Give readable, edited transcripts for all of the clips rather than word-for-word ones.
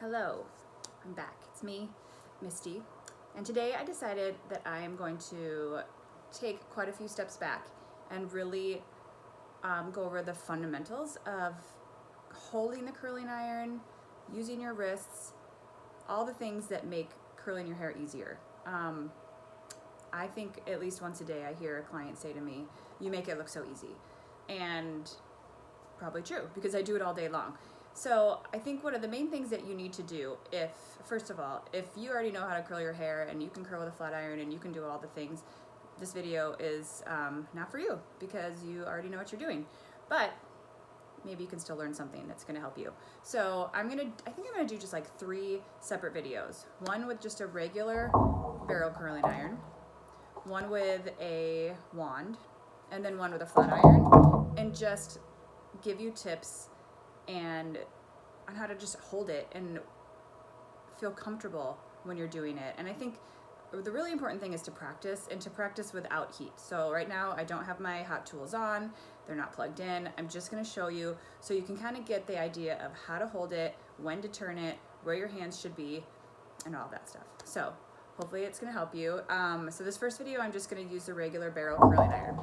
Hello, I'm back. It's me, Misty, and today I decided that I am going to take quite a few steps back and really go over the fundamentals of holding the curling iron, using your wrists, all the things that make curling your hair easier. I think at least once a day I hear a client say to me, "You make it look so easy," and probably true because I do it all day long. So I think one of the main things that you need to do, first of all, if you already know how to curl your hair and you can curl with a flat iron and you can do all the things, this video is not for you because you already know what you're doing. But maybe you can still learn something that's going to help you. So I think I'm gonna do just like 3 separate videos. One with just a regular barrel curling iron, one with a wand, and then one with a flat iron, and just give you tips and on how to just hold it and feel comfortable when you're doing it. And I think the really important thing is to practice, and to practice without heat. So right now I don't have my hot tools on, they're not plugged in. I'm just going to show you so you can kind of get the idea of how to hold it, when to turn it, where your hands should be, and all that stuff. So hopefully it's going to help you. So this first video I'm just going to use the regular barrel curling iron.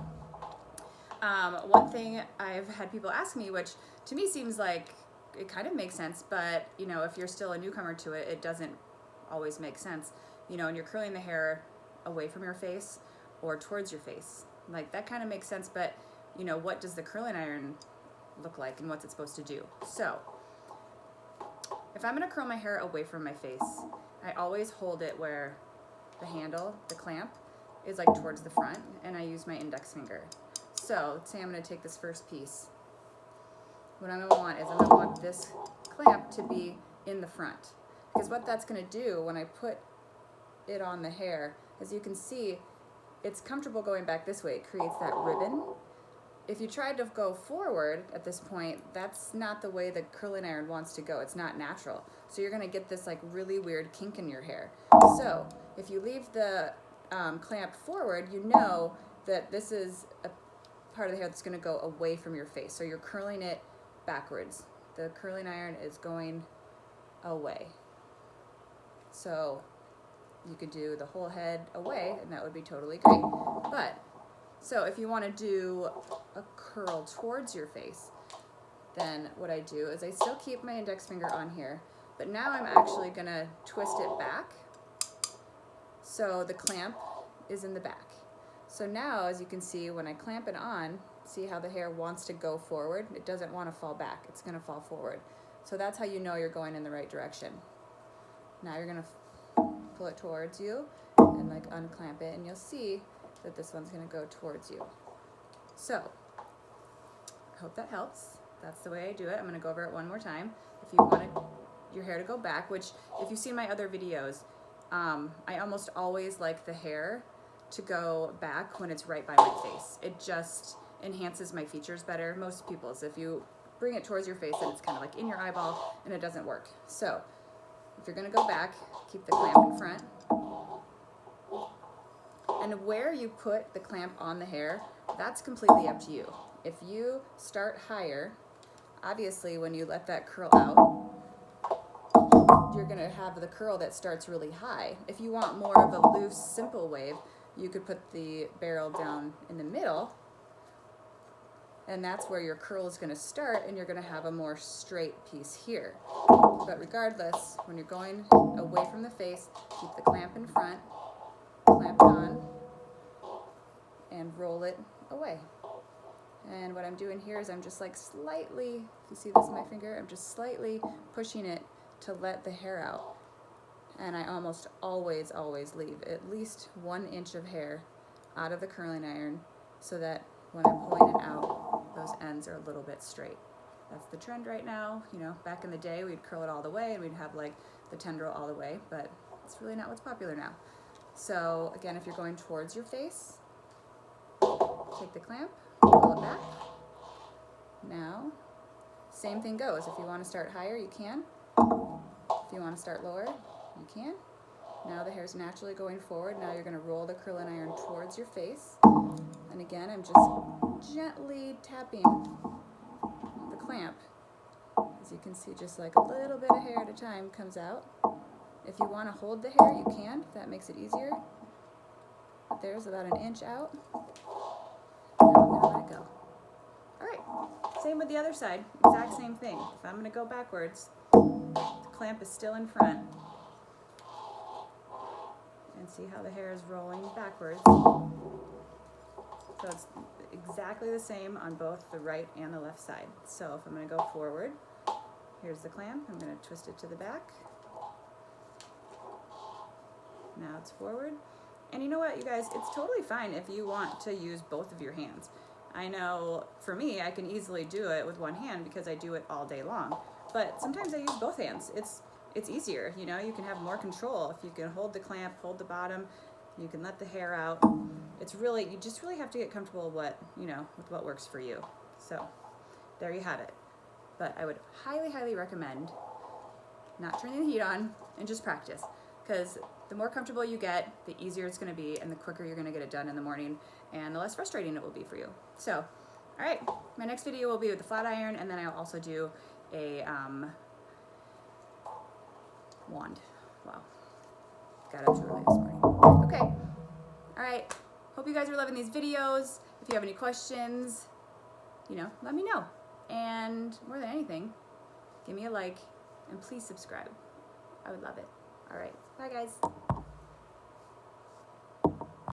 One thing I've had people ask me, which to me seems like it kind of makes sense, but you know, if you're still a newcomer to it, it doesn't always make sense. You know, and you're curling the hair away from your face or towards your face. Like that kind of makes sense, but you know, what does the curling iron look like and what's it supposed to do? So, if I'm gonna curl my hair away from my face, I always hold it where the handle, the clamp, is like towards the front, and I use my index finger. So let's say I'm going to take this first piece. What I'm going to want is I'm going to want this clamp to be in the front, because what that's going to do when I put it on the hair, as you can see, it's comfortable going back this way. It creates that ribbon. If you tried to go forward at this point, that's not the way the curling iron wants to go. It's not natural. So you're going to get this like really weird kink in your hair. So if you leave the clamp forward, you know that this is a part of the hair that's going to go away from your face. So you're curling it backwards. The curling iron is going away. So you could do the whole head away, and that would be totally great. But so if you want to do a curl towards your face, then what I do is I still keep my index finger on here, but now I'm actually going to twist it back so the clamp is in the back. So now, as you can see, when I clamp it on, see how the hair wants to go forward? It doesn't want to fall back. It's going to fall forward. So that's how you know you're going in the right direction. Now you're going to pull it towards you and like unclamp it, and you'll see that this one's going to go towards you. So I hope that helps. That's the way I do it. I'm going to go over it one more time. If you want your hair to go back, which if you've seen my other videos, I almost always like the hair to go back when it's right by my face. It just enhances my features better. Most people's, if you bring it towards your face, then it's kind of like in your eyeball and it doesn't work. So if you're going to go back, keep the clamp in front. And where you put the clamp on the hair, that's completely up to you. If you start higher, obviously when you let that curl out, you're going to have the curl that starts really high. If you want more of a loose, simple wave, you could put the barrel down in the middle, and that's where your curl is going to start, and you're going to have a more straight piece here. But regardless, when you're going away from the face, keep the clamp in front, clamp it on, and roll it away. And what I'm doing here is I'm just like slightly, if you see this in my finger, I'm just slightly pushing it to let the hair out. And I almost always leave at least 1 inch of hair out of the curling iron so that when I'm pulling it out, those ends are a little bit straight. That's the trend right now. You know, back in the day, we'd curl it all the way and we'd have like the tendril all the way, but it's really not what's popular now. So again, if you're going towards your face, take the clamp, pull it back. Now, same thing goes. If you want to start higher, you can. If you want to start lower, you can. Now the hair's naturally going forward. Now you're going to roll the curling iron towards your face. And again, I'm just gently tapping the clamp As you can see, just like a little bit of hair at a time comes out. If you want to hold the hair, you can, if that makes it easier. But there's about an inch out. Now I'm going to let it go. Alright, same with the other side, exact same thing. If I'm going to go backwards, the clamp is still in front. And see how the hair is rolling backwards. So it's exactly the same on both the right and the left side. So if I'm going to go forward, here's the clamp. I'm going to twist it to the back. Now it's forward. And you know what, you guys, it's totally fine if you want to use both of your hands. I know for me, I can easily do it with one hand because I do it all day long. But sometimes I use both hands. It's easier, you know, you can have more control. If you can hold the clamp, hold the bottom, you can let the hair out. It's really, you just really have to get comfortable with what works for you. So there you have it. But I would highly, highly recommend not turning the heat on and just practice, because the more comfortable you get, the easier it's going to be, and the quicker you're going to get it done in the morning, and the less frustrating it will be for you. So, all right, my next video will be with the flat iron, and then I'll also do a wand. Wow, got up too early this morning. Okay, all right, hope you guys are loving these videos. If you have any questions, let me know. And more than anything, give me a like, and please subscribe. I would love it. All right, bye guys.